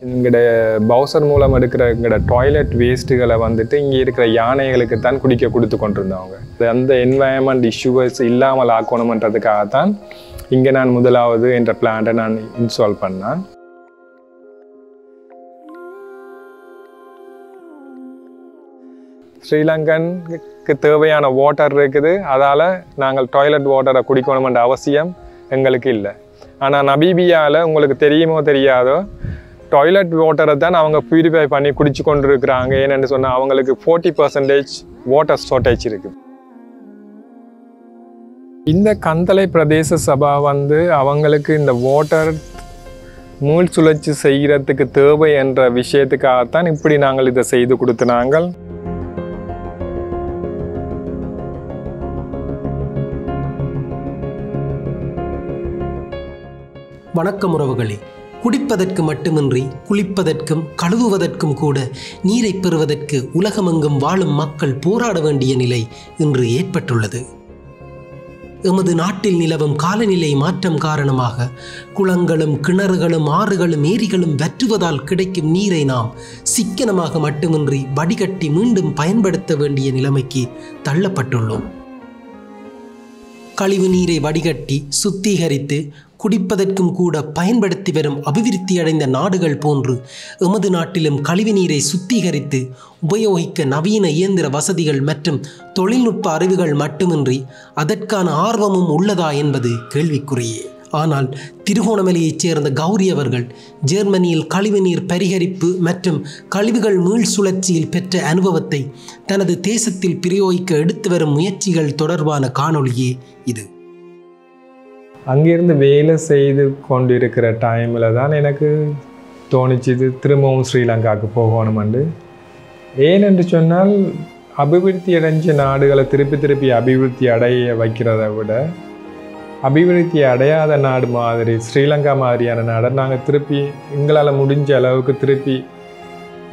எங்களுடைய பவுசர் மூலம் எடுக்கிற எங்களோட டாய்லெட் வேஸ்ட்டுகளை வந்துட்டு இங்கே இருக்கிற யானைகளுக்கு தான் குடிக்க கொடுத்து கொண்டிருந்தவங்க. அந்த என்வாயன்மெண்ட் இஷ்யூஸ் இல்லாமல் ஆக்கணுமன்றதுக்காகத்தான் இங்கே நான் முதலாவது என்ற பிளான்ட்டை நான் இன்ஸ்டால் பண்ணேன். ஸ்ரீலங்கனுக்கு தேவையான வாட்டர் இருக்குது, அதால் நாங்கள் டாய்லெட் வாட்டரை குடிக்கணுமென்ற அவசியம் எங்களுக்கு இல்லை. ஆனால் நமீபியாவில் உங்களுக்கு தெரியுமோ தெரியாதோ டாய்லெட் வாட்டரை தான் அவங்க பியூரிஃபை பண்ணி குடிச்சு கொண்டு இருக்கிறாங்க. ஏன்னு சொன்னால் அவங்களுக்கு 40% வாட்டர் ஷார்ட்டேஜ் இருக்குது. இந்த கந்தளை பிரதேச சபா வந்து அவங்களுக்கு இந்த வாட்டர் மூள் சுழற்சி செய்கிறதுக்கு தேவை என்ற விஷயத்துக்காகத்தான் இப்படி நாங்கள் இதை செய்து கொடுத்தினாங்க. வணக்கம் உறவுகளே. குடிப்பதற்கு மட்டுமின்றி குளிப்பதற்கும் கழுவுவதற்கும் கூட நீரை பெறுவதற்கு உலகமெங்கும் வாழும் மக்கள் போராட வேண்டிய நிலை இன்று ஏற்பட்டுள்ளது. எமது நாட்டில் நிலவும் காலநிலை மாற்றம் காரணமாக குளங்களும் கிணறுகளும் ஆறுகளும் ஏரிகளும் வற்றுவதால் கிடைக்கும் நீரை நாம் சிக்கனமாக மட்டுமின்றி வடிகட்டி மீண்டும் பயன்படுத்த வேண்டிய நிலைமைக்கு தள்ளப்பட்டுள்ளோம். கழிவு நீரை வடிகட்டி சுத்திகரித்து குடிப்பதற்கும் கூட பயன்படுத்தி வரும் அபிவிருத்தி அடைந்த நாடுகள் போன்று எமது நாட்டிலும் கழிவு நீரை சுத்திகரித்து உபயோகிக்க நவீன இயந்திர வசதிகள் மற்றும் தொழில்நுட்ப அறிவுகள் மட்டுமின்றி அதற்கான ஆர்வமும் உள்ளதா என்பது கேள்விக்குறியே. ஆனால் திருகோணமலையைச் சேர்ந்த கௌரி அவர்கள் ஜெர்மனியில் கழிவுநீர் பரிகரிப்பு மற்றும் கழிவுகள் மீள் சுழற்சியில் பெற்ற அனுபவத்தை தனது தேசத்தில் பிரயோகிக்க எடுத்து வரும் முயற்சிகள் தொடர்பான காணொளியே இது. அங்கிருந்து வேலை செய்து கொண்டிருக்கிற டைமில் தான் எனக்கு தோணிச்சுது திரும்பவும் ஸ்ரீலங்காவுக்கு போகணுமெண்டு. ஏனென்று சொன்னால் அபிவிருத்தி அடைஞ்ச நாடுகளை திருப்பி அபிவிருத்தி அடைய வைக்கிறத விட அபிவிருத்தி அடையாத நாடு மாதிரி ஸ்ரீலங்கா மாதிரியான நாடை நாங்கள் திருப்பி எங்களால் முடிஞ்ச அளவுக்கு திருப்பி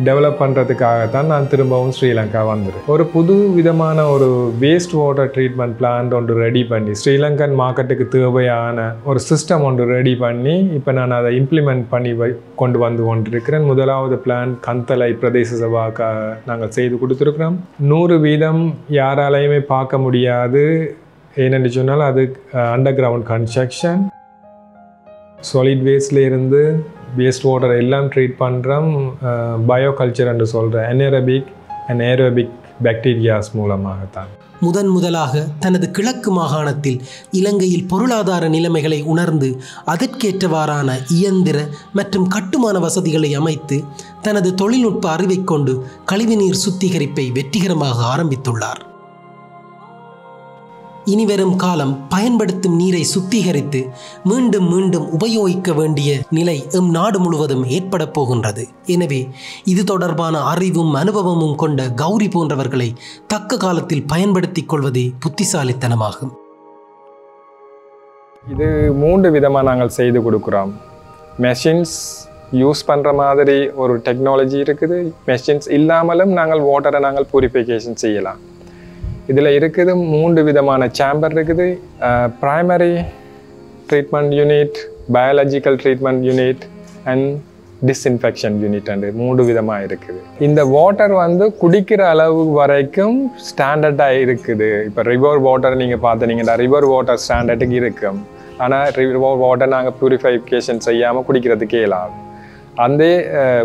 டெவலப் பண்ணுறதுக்காகத்தான் நான் திரும்பவும் ஸ்ரீலங்கா வந்துடுறேன். ஒரு புது விதமான ஒரு வேஸ்ட் வாட்டர் ட்ரீட்மெண்ட் பிளான்ட் ஒன்று ரெடி பண்ணி ஸ்ரீலங்கன் மார்க்கெட்டுக்கு தேவையான ஒரு சிஸ்டம் ஒன்று ரெடி பண்ணி இப்போ நான் அதை இம்ப்ளிமெண்ட் பண்ணி கொண்டு வந்து கொண்டிருக்கிறேன். முதலாவது பிளான் கந்தளை பிரதேச சபாக்காக நாங்கள் செய்து கொடுத்துருக்குறோம். 100% யாராலையுமே பார்க்க முடியாது. ஏனென்று சொன்னால் அது அண்டர் கிரவுண்ட் கன்ஸ்ட்ரக்ஷன். சாலிட் வேஸ்ட்லேருந்து வேஸ்ட் வாட்டர் எல்லாம் ட்ரீட் பண்ணுறோம். பயோகல்ச்சர் என்று சொல்கிற அனேரோபிக் அண்ட் ஏரோபிக் பாக்டீரியாஸ் மூலமாகத்தான். முதலாக தனது கிழக்கு மாகாணத்தில் இலங்கையில் பொருளாதார நிலைமைகளை உணர்ந்து அதற்கேற்றவாறான இயந்திர மற்றும் கட்டுமான வசதிகளை அமைத்து தனது தொழில்நுட்ப அறிவை கொண்டு கழிவுநீர் சுத்திகரிப்பை வெற்றிகரமாக ஆரம்பித்துள்ளார். இனிவரும் காலம் பயன்படுத்தும் நீரை சுத்திகரித்து மீண்டும் உபயோகிக்க வேண்டிய நிலை எம் நாடு முழுவதும் ஏற்பட போகின்றது. எனவே இது தொடர்பான அறிவும் அனுபவமும் கொண்ட கௌரி போன்றவர்களை தக்க காலத்தில் பயன்படுத்திக் கொள்வதே புத்திசாலித்தனமாகும். இது 3 விதமாக நாங்கள் செய்து கொடுக்குறோம். மெஷின்ஸ் யூஸ் பண்ணுற மாதிரி ஒரு டெக்னாலஜி இருக்குது. மெஷின்ஸ் இல்லாமலும் நாங்கள் வாட்டரை நாங்கள் பியூரிஃபிகேஷன் செய்யலாம். இதில் இருக்குது 3 விதமான சேம்பர் இருக்குது. Primary treatment unit, biological treatment unit and disinfection unit and 3 விதமாக இருக்குது. இந்த வாட்டர் வந்து குடிக்கிற அளவு வரைக்கும் ஸ்டாண்டர்டாக இருக்குது. இப்போ ரிவர் வாட்டர் நீங்கள் பார்த்தீங்கன்னா ரிவர் வாட்டர் ஸ்டாண்டர்டுக்கு இருக்கும். ஆனால் ரிவர் வாட்டர் நாங்கள் ப்யூரிஃபிகேஷன் செய்யாமல் குடிக்கிறதுக்கே இயலாது. அந்த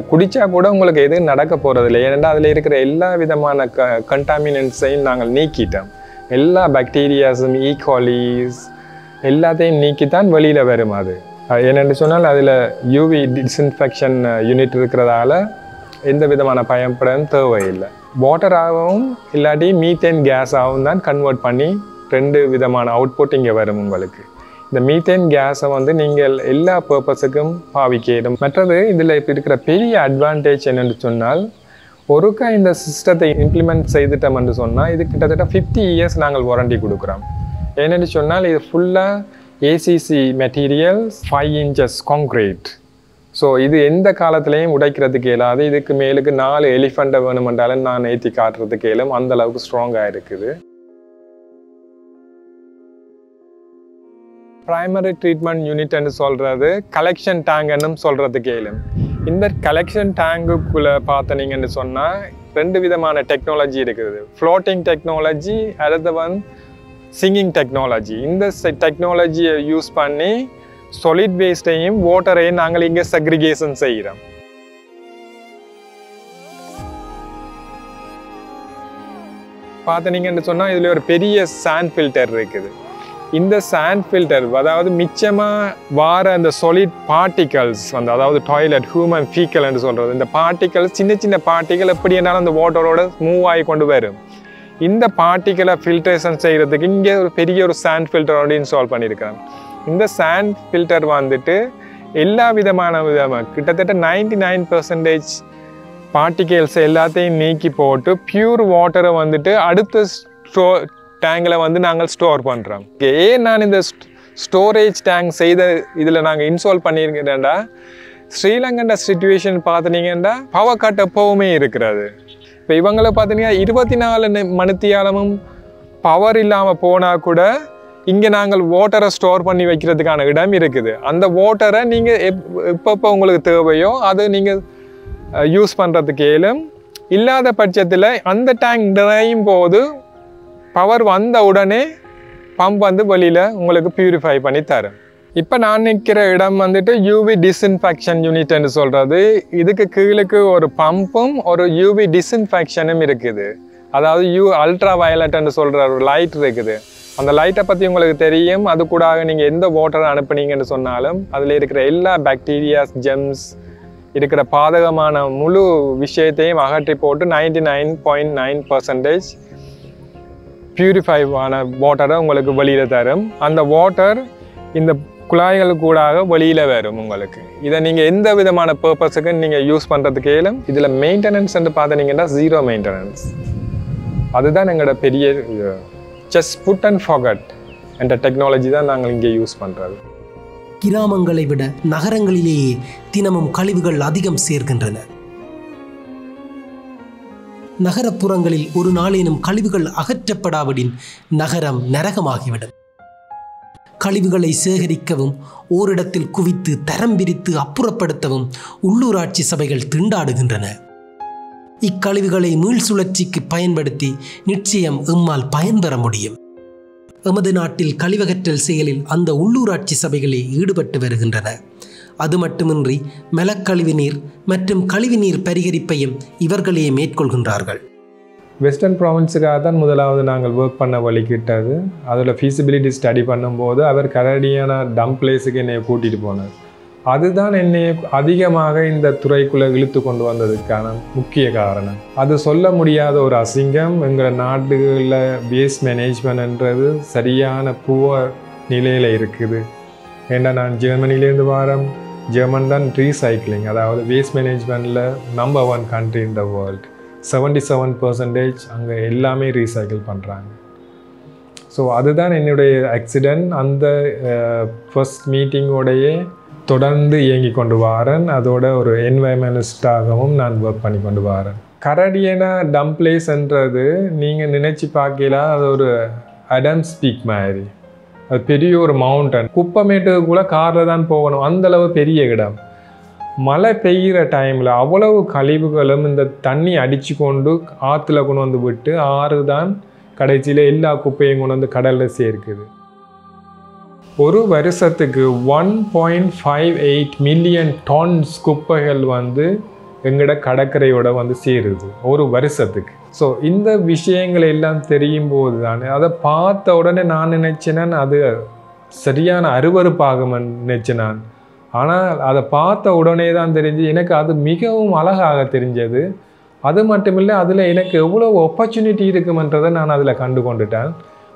குடித்தா கூட உங்களுக்கு எதுவும் நடக்க போகிறதில்ல. ஏனென்றால் அதில் இருக்கிற எல்லா விதமான கண்டாமினன்ட்ஸையும் நாங்கள் நீக்கிட்டோம். எல்லா பாக்டீரியாஸும் ஈகாலிஸ் எல்லாத்தையும் நீக்கித்தான் வெளியில் வரும். அது ஏனென்று சொன்னால் அதில் யூவி டிஸ்இன்ஃபெக்ஷன் யூனிட் இருக்கிறதால எந்த விதமான பயன்படும் தேவையில்லை. வாட்டராகவும் இல்லாட்டி மீத்தேன் கேஸாகவும் தான் கன்வெர்ட் பண்ணி 2 விதமான அவுட்புட் இங்கே வரும் உங்களுக்கு. இந்த மீத்தேன் கேஸை வந்து நீங்கள் எல்லா பர்பஸுக்கும் பாவிக்கணும். மற்றது இதில் இப்போ இருக்கிற பெரிய அட்வான்டேஜ் என்னென்னு சொன்னால் ஒருக்கா இந்த சிஸ்டத்தை இம்ப்ளிமெண்ட் செய்துட்டோம் என்று சொன்னால் இது கிட்டத்தட்ட 50 இயர்ஸ் நாங்கள் வாரண்டி கொடுக்குறோம். ஏன்னு சொன்னால் இது ஃபுல்லாக ACC materials 5 inches concrete. So இது எந்த காலத்துலேயும் உடைக்கிறதுக்கு இயலாது. இதுக்கு மேலுக்கு 4 எலிஃபண்ட்டை வேணுமென்றாலும் நான் ஏற்றி காட்டுறதுக்கு இயலும். அந்தளவுக்கு ஸ்ட்ராங்காக இருக்குது. பிரைமரி ட்ரீட்மெண்ட் யூனிட் என்று சொல்கிறது கலெக்ஷன் டேங்க்னு சொல்கிறதுக்கு இயலும். இந்த கலெக்ஷன் டேங்குக்குள்ளே பார்த்தீங்கன்னு சொன்னால் 2 விதமான டெக்னாலஜி இருக்குது. ஃப்ளோட்டிங் டெக்னாலஜி, அடுத்த சிங்கிங் டெக்னாலஜி. இந்த டெக்னாலஜியை யூஸ் பண்ணி solid waste-ஐயும் வாட்டரையும் நாங்கள் இங்கே செக்ரிகேஷன் செய்கிறோம். பார்த்தீங்கன்னு சொன்னால் இதில் ஒரு பெரிய சாண்ட் ஃபில்டர் இருக்குது. இந்த சாண்ட் ஃபில்டர் அதாவது மிச்சமாக வார அந்த solid particles அதாவது டாய்லெட், ஹியூமன் ஃபீக்கல்னு சொல்கிறது, இந்த பார்ட்டிகல்ஸ் சின்ன சின்ன பார்ட்டிகள் எப்படி என்னாலும் அந்த வாட்டரோட மூவ் ஆகி கொண்டு வரும். இந்த பார்ட்டிகளை ஃபில்ட்ரேஷன் செய்கிறதுக்கு இங்கே ஒரு பெரிய ஒரு சாண்ட் ஃபில்டரோடு இன்ஸ்டால் பண்ணியிருக்காங்க. இந்த சாண்ட் ஃபில்டர் வந்துட்டு எல்லா விதமாக கிட்டத்தட்ட 99% பார்ட்டிகல்ஸ் எல்லாத்தையும் நீக்கி போட்டு பியூர் வாட்டரை வந்துட்டு அடுத்த டேங்கில் நாங்கள் ஸ்டோர் பண்ணுறோம். ஏன் நான் இந்த ஸ்டோரேஜ் டேங்க் செய்த இதில் நாங்கள் இன்ஸ்டால் பண்ணியிருக்கிறேன்டா, ஸ்ரீலங்கா சிச்சுவேஷன் பார்த்தீங்கன்னா பவர் கட் எப்போவுமே இருக்கிறது. இப்போ இவங்களை பார்த்தீங்கன்னா 24 மணித்தியாலமும் பவர் இல்லாமல் போனால் கூட இங்கே நாங்கள் வாட்டரை ஸ்டோர் பண்ணி வைக்கிறதுக்கான இடம் இருக்குது. அந்த வாட்டரை நீங்கள் எப்பப்போ உங்களுக்கு தேவையோ அதை நீங்கள் யூஸ் பண்ணுறதுக்கு ஏலும். இல்லாத பட்சத்தில் அந்த டேங்க் நிறையும் போது பவர் வந்த உடனே பம்ப் வெளியில் உங்களுக்கு பியூரிஃபை பண்ணி தரும். இப்போ நான் நிற்கிற இடம் வந்துட்டு யூவி டிஸ்இன்ஃபெக்ஷன் யூனிட்னு சொல்கிறது. இதுக்கு கீழுக்கு ஒரு பம்பும் ஒரு யூவி டிஸ்இன்ஃபெக்ஷனும் இருக்குது. அதாவது அல்ட்ரா வயலட்னு சொல்கிற ஒரு லைட் இருக்குது. அந்த லைட்டை பற்றி உங்களுக்கு தெரியும். அது கூட நீங்கள் எந்த வாட்டரை அனுப்புனீங்கன்னு சொன்னாலும் அதில் இருக்கிற எல்லா பாக்டீரியாஸ், ஜெம்ஸ், இருக்கிற பாதகமான முழு விஷயத்தையும் அகற்றி போட்டு 99.9% பியூரிஃபைவான வாட்டரை உங்களுக்கு வெளியில் தரும். அந்த வாட்டர் இந்த குழாய்கள் கூட வெளியில் வரும் உங்களுக்கு. இதை நீங்கள் எந்த விதமான பர்பஸுக்கு நீங்கள் யூஸ் பண்ணுறதுக்கு ஏலும். இதில் மெயின்டெனன்ஸ் பார்த்தீங்கன்னா 0 மெயின்டெனன்ஸ். அதுதான் எங்களோட பெரிய just put and forget என்ற டெக்னாலஜி தான் நாங்கள் இங்கே யூஸ் பண்ணுறது. கிராமங்களை விட நகரங்களிலேயே தினமும் கழிவுகள் அதிகம் சேர்க்கின்றன. நகரப்புறங்களில் ஒரு நாளேனும் கழிவுகள் அகற்றப்படாவிடின் நகரம் நரகமாகிவிடும். கழிவுகளை சேகரிக்கவும் ஓரிடத்தில் குவித்து தரம் பிரித்து அப்புறப்படுத்தவும் உள்ளூராட்சி சபைகள் திண்டாடுகின்றன. இக்கழிவுகளை மீள் சுழற்சிக்கு பயன்படுத்தி நிச்சயம் எம்மால் பயன்பெற முடியும். எமது நாட்டில் கழிவகற்றல் செயலில் அந்த உள்ளூராட்சி சபைகளே ஈடுபட்டு வருகின்றன. அது மட்டுமின்றி மலக்கழிவு நீர் மற்றும் கழிவுநீர் பரிகரிப்பையும் இவர்களே மேற்கொள்கின்றார்கள். வெஸ்டர்ன் ப்ராவின்ஸுக்காக தான் முதலாவது நாங்கள் ஒர்க் பண்ண வழிகிட்டது. அதில் ஃபீஸிபிலிட்டி ஸ்டடி பண்ணும்போது அவர் கரடியான டம்ப் பிளேஸுக்கு என்னை கூட்டிகிட்டு போனார். அதுதான் என்னை அதிகமாக இந்த துறைக்குள்ளே இழுத்து கொண்டு வந்ததுக்கான முக்கிய காரணம். அது சொல்ல முடியாத ஒரு அசிங்கம். எங்கள் நாடுகளில் வேஸ்ட் மேனேஜ்மெண்ட்ன்றது சரியான புவர் நிலையில் இருக்குது. ஏன்னா நான் ஜெர்மனிலேருந்து வரேன். ஜெர்மன் தான் ரீசைக்ளிங், அதாவது வேஸ்ட் மேனேஜ்மெண்ட்டில் number 1 country in the world. 77% அங்கே எல்லாமே ரீசைக்கிள் பண்ணுறாங்க. ஸோ அதுதான் என்னுடைய ஆக்சிடெண்ட். அந்த ஃபர்ஸ்ட் மீட்டிங்கோடையே தொடர்ந்து இயங்கி கொண்டு வரேன். அதோட ஒரு என்வைரன்மெண்டலிஸ்டாகவும் நான் ஒர்க் பண்ணி கொண்டு வரேன். கரடியனா டம்ப் பிளேஸ்ன்றது நீங்கள் நினச்சி பார்க்கலாம், அது ஒரு அடம்ஸ் பீக் மாதிரி. அது பெரிய ஒரு மவுண்டன். குப்பமேட்டுக்குள்ளே காரில் தான் போகணும், அந்தளவு பெரிய இடம். மழை பெய்கிற டைமில் அவ்வளவு கழிவுகளும் இந்த தண்ணி அடித்து கொண்டு ஆற்றுல கொண்டு வந்து விட்டு ஆறு தான் கடைசியில் எல்லா குப்பையும் கொண்டு வந்து கடலில் சேர்க்குது. ஒரு வருஷத்துக்கு 1.58 மில்லியன் டன்ஸ் குப்பைகள் எங்கட கடற்கரையோட சேருது ஒரு வருஷத்துக்கு. ஸோ இந்த விஷயங்கள் எல்லாம் தெரியும் போது தான் அதை பார்த்த உடனே நான் நினைச்சேன் அது சரியான அருவருப்பாக நினைச்சேன் நான். ஆனால் அதை பார்த்த உடனே தான் தெரிஞ்சு எனக்கு அது மிகவும் அழகாக தெரிஞ்சது. அது மட்டுமில்லை, அதில் எனக்கு எவ்வளோ ஆப்பர்ச்சுனிட்டி இருக்குமென்றதை நான் அதில் கண்டு கொண்டுட்டேன்.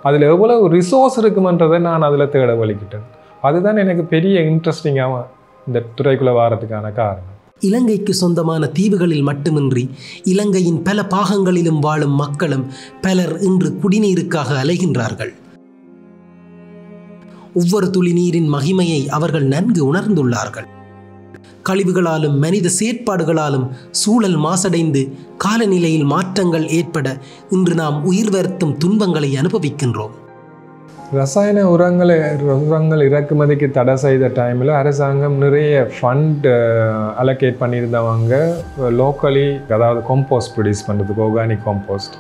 அதில் எவ்வளோ ரிசோர்ஸ் இருக்குமென்றதை நான் அதில் தேட வலிக்கிட்டேன். அதுதான் எனக்கு பெரிய இன்ட்ரெஸ்டிங்காக இந்த துறைக்குள்ளே வாரத்துக்கான காரணம். இலங்கைக்கு சொந்தமான தீவுகளில் மட்டுமின்றி இலங்கையின் பல பாகங்களிலும் வாழும் மக்களும் பலர் இன்று குடிநீருக்காக அலைகின்றார்கள். ஒவ்வொரு துளி நீரின் மகிமையை அவர்கள் நன்கு உணர்ந்துள்ளார்கள். கழிவுகளாலும் மனித செயற்பாடுகளாலும் சூழல் மாசடைந்து காலநிலையில் மாற்றங்கள் ஏற்பட இன்று நாம் உயிர் வருத்தும் துன்பங்களை அனுபவிக்கின்றோம். ரசாயன உரங்கள் இறக்குமதிக்கு தடை செய்த டைமில் அரசாங்கம் நிறைய ஃபண்ட் அலோகேட் பண்ணியிருந்தவங்க லோக்கலி, அதாவது காம்போஸ்ட் ப்ரொடியூஸ் பண்ணுறதுக்கு, ஆர்கானிக் காம்போஸ்ட்.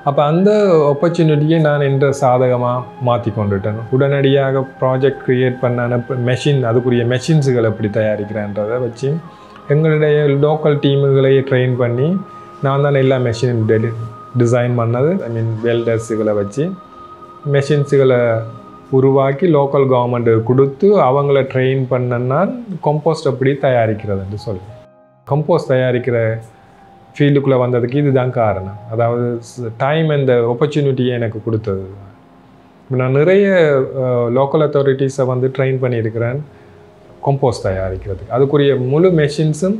அப்போ அந்த ஆப்பர்ச்சுனிட்டியை நான் என்ற சாதகமாக மாற்றி கொண்டுட்டேன். உடனடியாக ப்ராஜெக்ட் க்ரியேட் பண்ண மெஷின், அதுக்குரிய மெஷின்ஸுகளை எப்படி தயாரிக்கிறேன்றதை வச்சு எங்களுடைய லோக்கல் டீமுகளையே ட்ரெயின் பண்ணி நான் தான் எல்லா மெஷின் டிசைன் பண்ணது. வெல்டர்ஸுகளை வச்சு மெஷின்ஸுகளை உருவாக்கி லோக்கல் கவர்மெண்ட்டுக்கு கொடுத்து அவங்கள ட்ரெயின் பண்ணனா கம்போஸ்ட் எப்படி தயாரிக்கிறதுன்னு சொல்லி, கம்போஸ்ட் தயாரிக்கிற ஃபீல்டுக்குள்ளே வந்ததுக்கு இதுதான் காரணம். அதாவது டைம் அண்ட் ஆப்பர்ச்சுனிட்டியை எனக்கு கொடுத்தது. நான் நிறைய லோக்கல் அத்தாரிட்டிஸை ட்ரெயின் பண்ணியிருக்கிறேன் கம்போஸ்ட் தயாரிக்கிறதுக்கு. அதுக்குரிய முழு மெஷின்ஸும்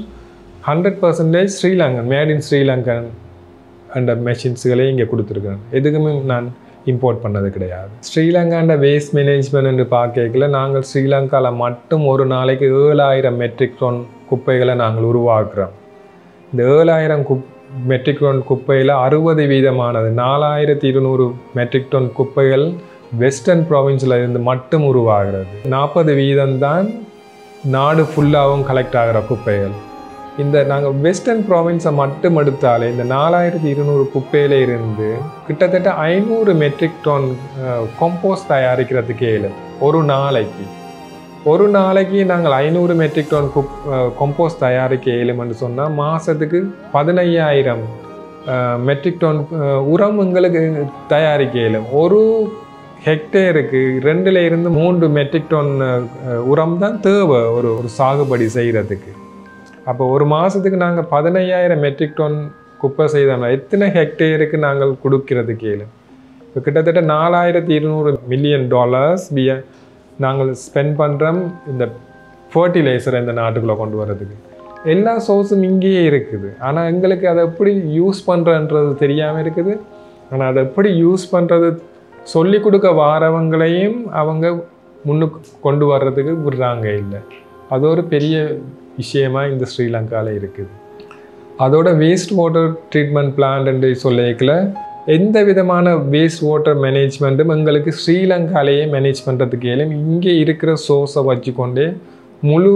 100% ஸ்ரீலங்கன், மேட் இன் ஸ்ரீலங்கன் அந்த மெஷின்ஸுகளே இங்கே கொடுத்துருக்கேன். எதுக்குமே நான் இம்போர்ட் பண்ணது கிடையாது. ஸ்ரீலங்காண்ட வேஸ்ட் மேனேஜ்மெண்ட் என்று பார்க்கல, நாங்கள் ஸ்ரீலங்காவில் மட்டும் ஒரு நாளைக்கு 7000 மெட்ரிக் டன் குப்பைகளை நாங்கள் உருவாக்குறோம். இந்த 7000 மெட்ரிக் டன் குப்பையில் 60% 4200 மெட்ரிக் டன் குப்பைகள் வெஸ்டர்ன் ப்ராவின்ஸில் இருந்து மட்டும் உருவாகிறது. 40% தான் நாடு ஃபுல்லாகவும் கலெக்ட் ஆகிற குப்பைகள். இந்த நாங்கள் வெஸ்டர்ன் ப்ராவின்ஸை மட்டும் எடுத்தாலே இந்த 4200 குப்பையில இருந்து கிட்டத்தட்ட 500 மெட்ரிக் டன் கம்போஸ்ட் தயாரிக்கிறதுக்கு ஒரு நாளைக்கு நாங்கள் 500 மெட்ரிக் டன் கம்போஸ்ட் தயாரிக்க இயலும்னு சொன்னால் மாதத்துக்கு 15000 மெட்ரிக் டன் உரம் எங்களுக்கு தயாரிக்க இயலும். ஒரு ஹெக்டேருக்கு 2-3 மெட்ரிக் டன் உரம் தான் தேவை ஒரு சாகுபடி செய்கிறதுக்கு. அப்போ ஒரு மாதத்துக்கு நாங்கள் 15000 மெட்ரிக் டன் குப்பை செய்தோம்னா எத்தனை ஹெக்டேருக்கு நாங்கள் கொடுக்கறதுக்கு இயலும்? இப்போ கிட்டத்தட்ட $4200 மில்லியன் நாங்கள் ஸ்பெண்ட் பண்ணுறோம் இந்த ஃபர்டிலைசரை இந்த நாட்டுக்குள்ளே கொண்டு வர்றதுக்கு. எல்லா சோர்ஸும் இங்கேயே இருக்குது. ஆனால் எங்களுக்கு அதை எப்படி யூஸ் பண்ணுறன்றது தெரியாமல் இருக்குது. ஆனால் அதை எப்படி யூஸ் பண்ணுறது சொல்லி கொடுக்க வாரவங்களையும் அவங்க முன்னுக்கு கொண்டு வர்றதுக்கு விடுறாங்க இல்லை. அது ஒரு பெரிய விஷயமாக இந்த ஸ்ரீலங்காவில் இருக்குது. அதோட வேஸ்ட் வாட்டர் ட்ரீட்மெண்ட் பிளான்ட் என்று சொல்லிக்கல, எந்த விதமான வேஸ்ட் வாட்டர் மேனேஜ்மெண்ட்டும் எங்களுக்கு ஸ்ரீலங்காலேயே மேனேஜ் பண்ணுறதுக்கு இயலும். இங்கே இருக்கிற சோர்ஸை வச்சுக்கொண்டே முழு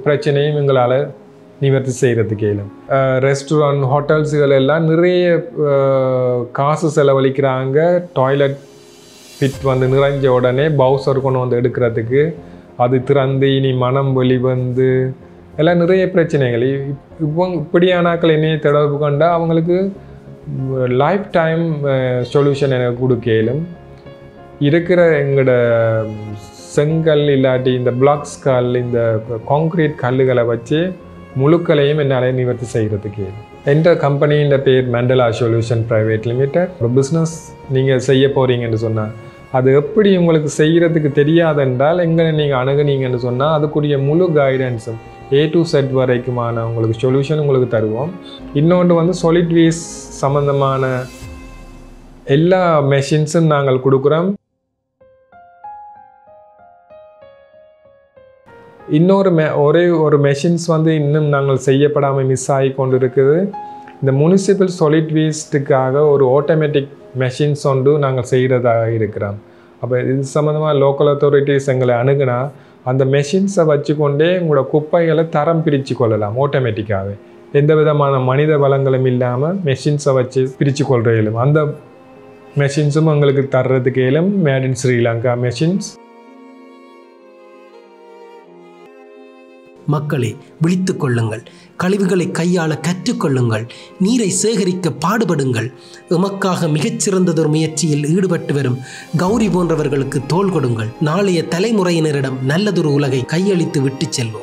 பிரச்சனையும் எங்களால் நிவர்த்தி செய்கிறதுக்கு இயலும். ரெஸ்டாரண்ட், ஹோட்டல்ஸுகள் எல்லாம் நிறைய காசு செலவழிக்கிறாங்க. டாய்லெட் பிட் நிறைஞ்ச உடனே பவுசர் கொண்டு எடுக்கிறதுக்கு, அது திறந்து இனி மனம் வெளிவந்து எல்லாம் நிறைய பிரச்சனைகள். இப்படியானாக்கள் என்னையை தொடர்பு கொண்டால் அவங்களுக்கு லைஃப் டைம் சொல்யூஷன் எனக்கு கொடுக்க இயலும். இருக்கிற எங்களோட செங்கல் இல்லாட்டி இந்த பிளாக்ஸ் கல், இந்த கான்க்ரீட் கல்லுகளை வச்சு முழுக்களையும் என்னால் நிவர்த்தி செய்கிறதுக்கு இயலும். என்ற கம்பெனியின் பேர் மண்டலா சொல்யூஷன் பிரைவேட் லிமிடெட். ஒரு பிஸ்னஸ் நீங்கள் செய்ய போகிறீங்கன்னு சொன்னால் அது எப்படி உங்களுக்கு செய்கிறதுக்கு தெரியாதென்றால் எங்களை நீங்கள் அணுகுனீங்கன்னு சொன்னால் அதுக்குரிய முழு கைடன்ஸும் A to Z வரைக்குமான உங்களுக்கு சொல்யூஷன் உங்களுக்கு தருவோம். இன்னொன்று சாலிட் வேஸ்ட் சம்மந்தமான எல்லா மெஷின்ஸும் நாங்கள் கொடுக்குறோம். ஒரே ஒரு மெஷின்ஸ் இன்னும் நாங்கள் செய்யப்படாமல் மிஸ் ஆகி கொண்டு இருக்குது. இந்த முனிசிபல் சாலிட் வேஸ்ட்டுக்காக ஒரு ஆட்டோமேட்டிக் மெஷின்ஸ் நாங்கள் செய்கிறதாக இருக்கிறோம். அப்போ இது சம்மந்தமாக லோக்கல் அத்தாரிட்டிஸ் எங்களை அணுகுனா அந்த மெஷின்ஸை வச்சுக்கொண்டே உங்களோட குப்பைகளை தரம் பிரித்து கொள்ளலாம் ஆட்டோமேட்டிக்காகவே. எந்த விதமான மனித வளங்களும் இல்லாமல் மெஷின்ஸை வச்சு பிரித்து கொள்கிற இயலும். அந்த மெஷின்ஸும் எங்களுக்கு தர்றதுக்கு இயலும். Made in Sri Lanka machines. மக்களே, விழித்துக் கொள்ளுங்கள். கழிவுகளை கையாள கற்றுக்கொள்ளுங்கள். நீரை சேகரிக்க பாடுபடுங்கள். எமக்காக மிகச்சிறந்ததொரு முயற்சியில் ஈடுபட்டு வரும் கௌரி போன்றவர்களுக்கு தோள் கொடுங்கள். நாளைய தலைமுறையினரிடம் நல்லதொரு உலகை கையளித்து விட்டு செல்வோம்.